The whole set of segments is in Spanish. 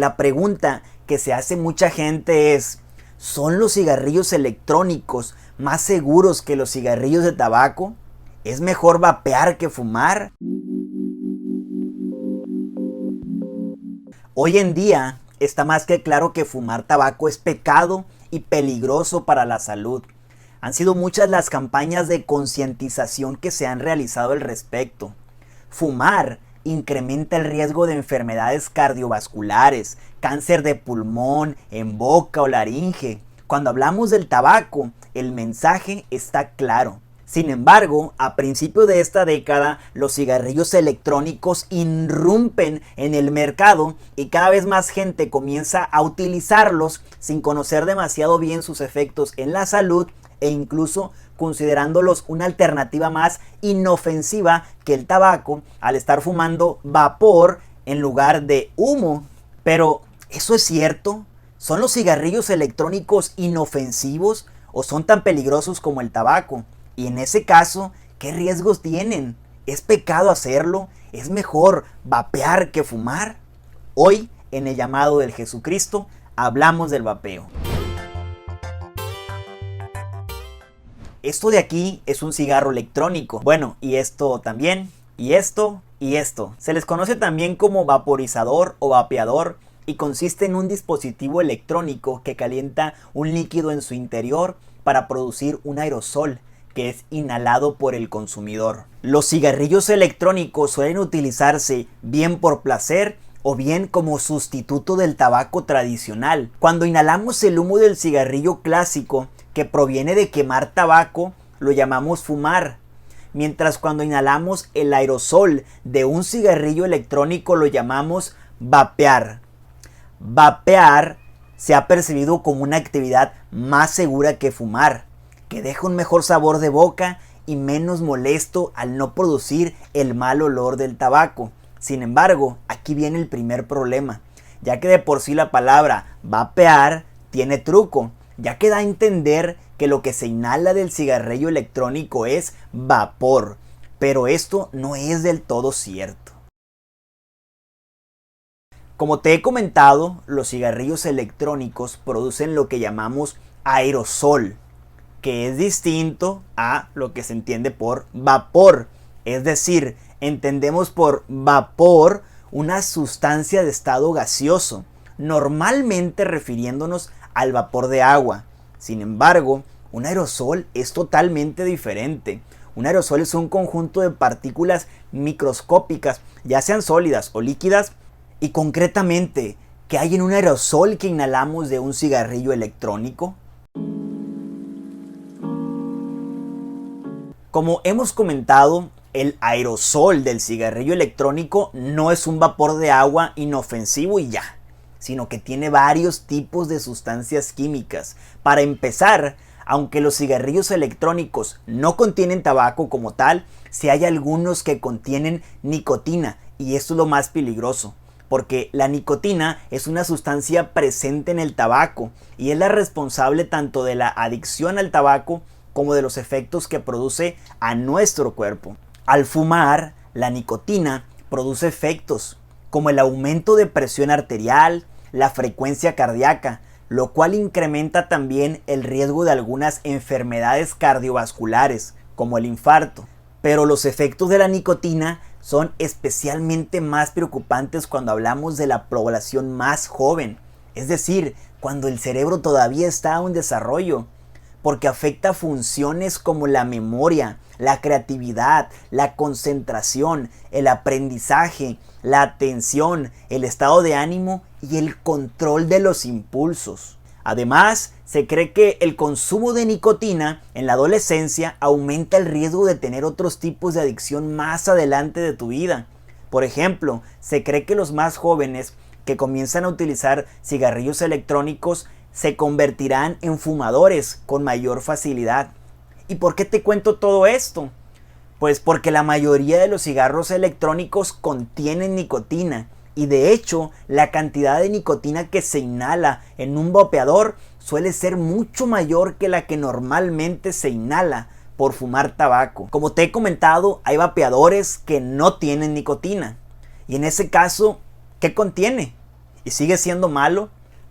la pregunta que se hace mucha gente es, ¿son los cigarrillos electrónicos más seguros que los cigarrillos de tabaco? ¿Es mejor vapear que fumar? Hoy en día está más que claro que fumar tabaco es pecado y peligroso para la salud. Han sido muchas las campañas de concientización que se han realizado al respecto. Fumar incrementa el riesgo de enfermedades cardiovasculares, cáncer de pulmón, en boca o laringe. Cuando hablamos del tabaco, el mensaje está claro. Sin embargo, a principios de esta década, los cigarrillos electrónicos irrumpen en el mercado y cada vez más gente comienza a utilizarlos sin conocer demasiado bien sus efectos en la salud e incluso considerándolos una alternativa más inofensiva que el tabaco al estar fumando vapor en lugar de humo. Pero, ¿eso es cierto? ¿Son los cigarrillos electrónicos inofensivos o son tan peligrosos como el tabaco? Y en ese caso, ¿qué riesgos tienen? ¿Es pecado hacerlo? ¿Es mejor vapear que fumar? Hoy, en el llamado del Jesucristo, hablamos del vapeo. Esto de aquí es un cigarro electrónico. Bueno, y esto también, y esto, y esto. Se les conoce también como vaporizador o vapeador y consiste en un dispositivo electrónico que calienta un líquido en su interior para producir un aerosol que es inhalado por el consumidor. Los cigarrillos electrónicos suelen utilizarse bien por placer o bien como sustituto del tabaco tradicional. Cuando inhalamos el humo del cigarrillo clásico, que proviene de quemar tabaco, lo llamamos fumar, mientras cuando inhalamos el aerosol de un cigarrillo electrónico lo llamamos vapear. Vapear se ha percibido como una actividad más segura que fumar, que deja un mejor sabor de boca y menos molesto al no producir el mal olor del tabaco. Sin embargo, aquí viene el primer problema, ya que de por sí la palabra vapear tiene truco, ya que da a entender que lo que se inhala del cigarrillo electrónico es vapor, pero esto no es del todo cierto. Como te he comentado, los cigarrillos electrónicos producen lo que llamamos aerosol, que es distinto a lo que se entiende por vapor. Es decir, entendemos por vapor una sustancia de estado gaseoso, normalmente refiriéndonos al vapor de agua. Sin embargo, un aerosol es totalmente diferente. Un aerosol es un conjunto de partículas microscópicas, ya sean sólidas o líquidas, y concretamente, ¿qué hay en un aerosol que inhalamos de un cigarrillo electrónico? Como hemos comentado, el aerosol del cigarrillo electrónico no es un vapor de agua inofensivo y ya, sino que tiene varios tipos de sustancias químicas. Para empezar, aunque los cigarrillos electrónicos no contienen tabaco como tal, sí hay algunos que contienen nicotina, y esto es lo más peligroso, porque la nicotina es una sustancia presente en el tabaco y es la responsable tanto de la adicción al tabaco como de los efectos que produce a nuestro cuerpo. Al fumar, la nicotina produce efectos como el aumento de presión arterial, la frecuencia cardíaca, lo cual incrementa también el riesgo de algunas enfermedades cardiovasculares, como el infarto. Pero los efectos de la nicotina son especialmente más preocupantes cuando hablamos de la población más joven, es decir, cuando el cerebro todavía está en desarrollo, porque afecta funciones como la memoria, la creatividad, la concentración, el aprendizaje, la atención, el estado de ánimo y el control de los impulsos. Además, se cree que el consumo de nicotina en la adolescencia aumenta el riesgo de tener otros tipos de adicción más adelante de tu vida. Por ejemplo, se cree que los más jóvenes que comienzan a utilizar cigarrillos electrónicos se convertirán en fumadores con mayor facilidad. ¿Y por qué te cuento todo esto? Pues porque la mayoría de los cigarros electrónicos contienen nicotina y de hecho la cantidad de nicotina que se inhala en un vapeador suele ser mucho mayor que la que normalmente se inhala por fumar tabaco. Como te he comentado, hay vapeadores que no tienen nicotina y en ese caso, ¿qué contiene? ¿Y sigue siendo malo?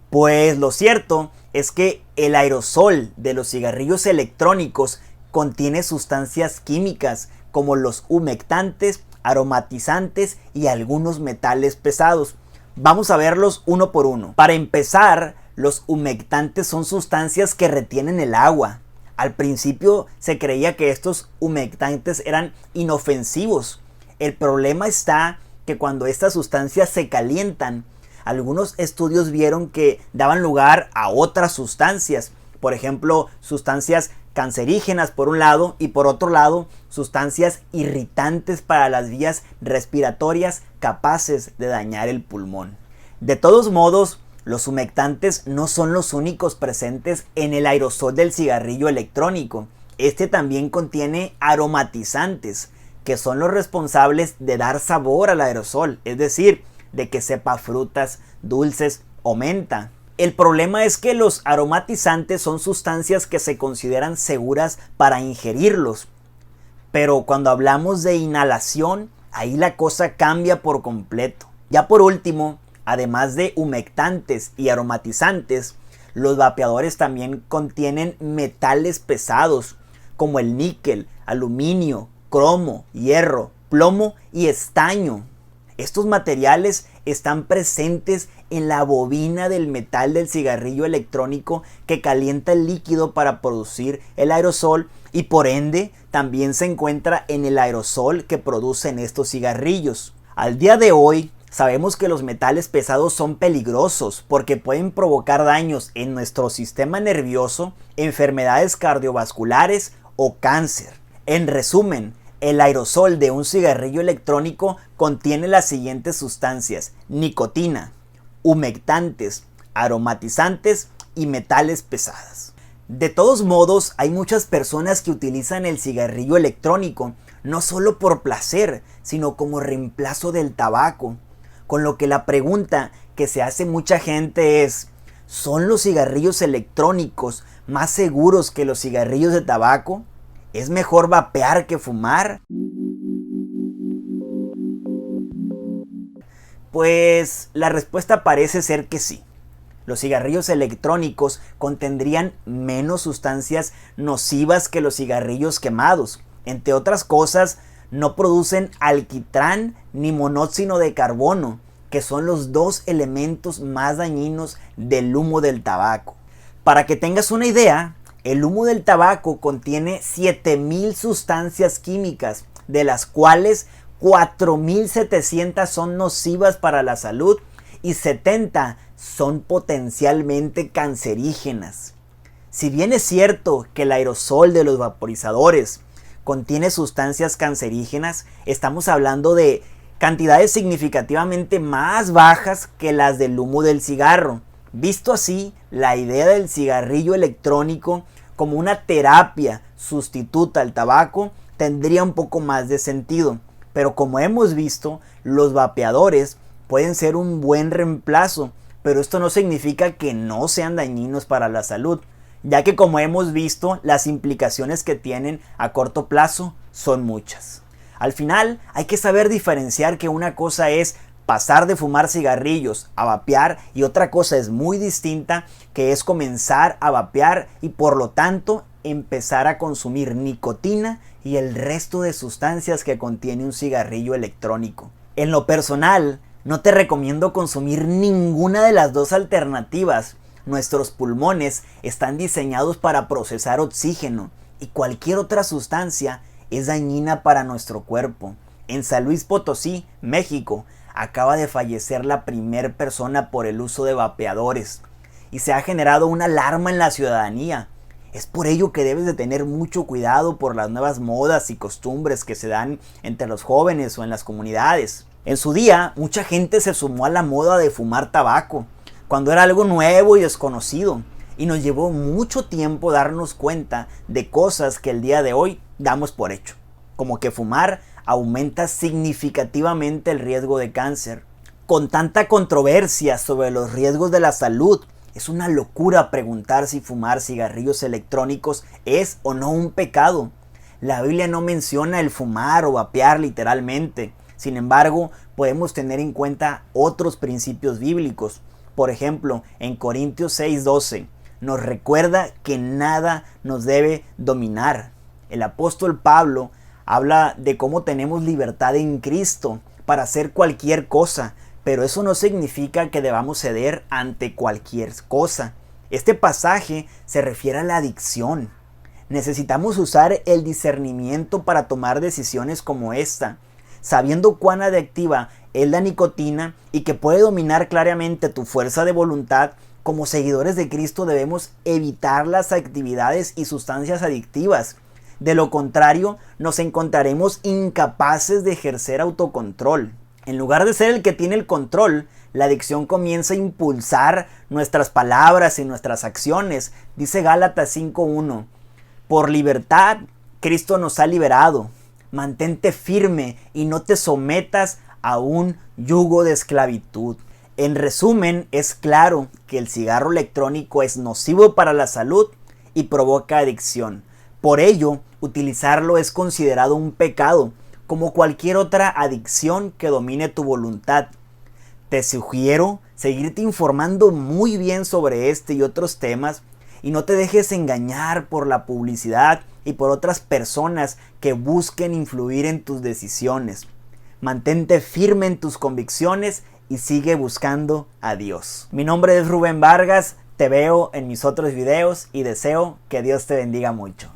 Pues lo cierto es que el aerosol de los cigarrillos electrónicos contiene sustancias químicas como los humectantes, aromatizantes y algunos metales pesados. Vamos a verlos uno por uno. Para empezar, los humectantes son sustancias que retienen el agua. Al principio se creía que estos humectantes eran inofensivos. El problema está que cuando estas sustancias se calientan, algunos estudios vieron que daban lugar a otras sustancias. Por ejemplo, sustancias cancerígenas por un lado y por otro lado sustancias irritantes para las vías respiratorias capaces de dañar el pulmón. De todos modos, los humectantes no son los únicos presentes en el aerosol del cigarrillo electrónico. Este también contiene aromatizantes, que son los responsables de dar sabor al aerosol, es decir, de que sepa frutas, dulces o menta. El problema es que los aromatizantes son sustancias que se consideran seguras para ingerirlos. Pero cuando hablamos de inhalación, ahí la cosa cambia por completo. Ya por último, además de humectantes y aromatizantes, los vapeadores también contienen metales pesados como el níquel, aluminio, cromo, hierro, plomo y estaño. Estos materiales están presentes en la bobina del metal del cigarrillo electrónico que calienta el líquido para producir el aerosol y por ende también se encuentra en el aerosol que producen estos cigarrillos. Al día de hoy sabemos que los metales pesados son peligrosos porque pueden provocar daños en nuestro sistema nervioso, enfermedades cardiovasculares o cáncer. En resumen, el aerosol de un cigarrillo electrónico contiene las siguientes sustancias: nicotina, humectantes, aromatizantes y metales pesados. De todos modos, hay muchas personas que utilizan el cigarrillo electrónico no solo por placer, sino como reemplazo del tabaco. Con lo que la pregunta que se hace mucha gente es: ¿son los cigarrillos electrónicos más seguros que los cigarrillos de tabaco? ¿Es mejor vapear que fumar? Pues la respuesta parece ser que sí. Los cigarrillos electrónicos contendrían menos sustancias nocivas que los cigarrillos quemados. Entre otras cosas, no producen alquitrán ni monóxido de carbono, que son los dos elementos más dañinos del humo del tabaco. Para que tengas una idea, el humo del tabaco contiene 7,000 sustancias químicas, de las cuales 4,700 son nocivas para la salud y 70 son potencialmente cancerígenas. Si bien es cierto que el aerosol de los vaporizadores contiene sustancias cancerígenas, estamos hablando de cantidades significativamente más bajas que las del humo del cigarro. Visto así, la idea del cigarrillo electrónico como una terapia sustituta al tabaco tendría un poco más de sentido. Pero como hemos visto, los vapeadores pueden ser un buen reemplazo, pero esto no significa que no sean dañinos para la salud, ya que como hemos visto, las implicaciones que tienen a corto plazo son muchas. Al final, hay que saber diferenciar que una cosa es pasar de fumar cigarrillos a vapear y otra cosa es muy distinta, que es comenzar a vapear y por lo tanto empezar a consumir nicotina y el resto de sustancias que contiene un cigarrillo electrónico. En lo personal, no te recomiendo consumir ninguna de las dos alternativas. Nuestros pulmones están diseñados para procesar oxígeno y cualquier otra sustancia es dañina para nuestro cuerpo. En San Luis Potosí, México, acaba de fallecer la primera persona por el uso de vapeadores y se ha generado una alarma en la ciudadanía. Es por ello que debes de tener mucho cuidado por las nuevas modas y costumbres que se dan entre los jóvenes o en las comunidades. En su día, mucha gente se sumó a la moda de fumar tabaco, cuando era algo nuevo y desconocido, y nos llevó mucho tiempo darnos cuenta de cosas que el día de hoy damos por hecho, como que fumar aumenta significativamente el riesgo de cáncer. Con tanta controversia sobre los riesgos de la salud, es una locura preguntar si fumar cigarrillos electrónicos es o no un pecado. La Biblia no menciona el fumar o vapear literalmente, Sin embargo, podemos tener en cuenta otros principios bíblicos. Por ejemplo, en Corintios 6:12 nos recuerda que nada nos debe dominar. El apóstol Pablo habla de cómo tenemos libertad en Cristo para hacer cualquier cosa, pero eso no significa que debamos ceder ante cualquier cosa. Este pasaje se refiere a la adicción. Necesitamos usar el discernimiento para tomar decisiones como esta, sabiendo cuán adictiva es la nicotina y que puede dominar claramente tu fuerza de voluntad. Como seguidores de Cristo debemos evitar las actividades y sustancias adictivas. De lo contrario, nos encontraremos incapaces de ejercer autocontrol. En lugar de ser el que tiene el control, la adicción comienza a impulsar nuestras palabras y nuestras acciones. Dice Gálatas 5:1. Por libertad, Cristo nos ha liberado. Mantente firme y no te sometas a un yugo de esclavitud. En resumen, es claro que el cigarro electrónico es nocivo para la salud y provoca adicción. Por ello, utilizarlo es considerado un pecado, como cualquier otra adicción que domine tu voluntad. Te sugiero seguirte informando muy bien sobre este y otros temas y no te dejes engañar por la publicidad y por otras personas que busquen influir en tus decisiones. Mantente firme en tus convicciones y sigue buscando a Dios. Mi nombre es Rubén Vargas, te veo en mis otros videos y deseo que Dios te bendiga mucho.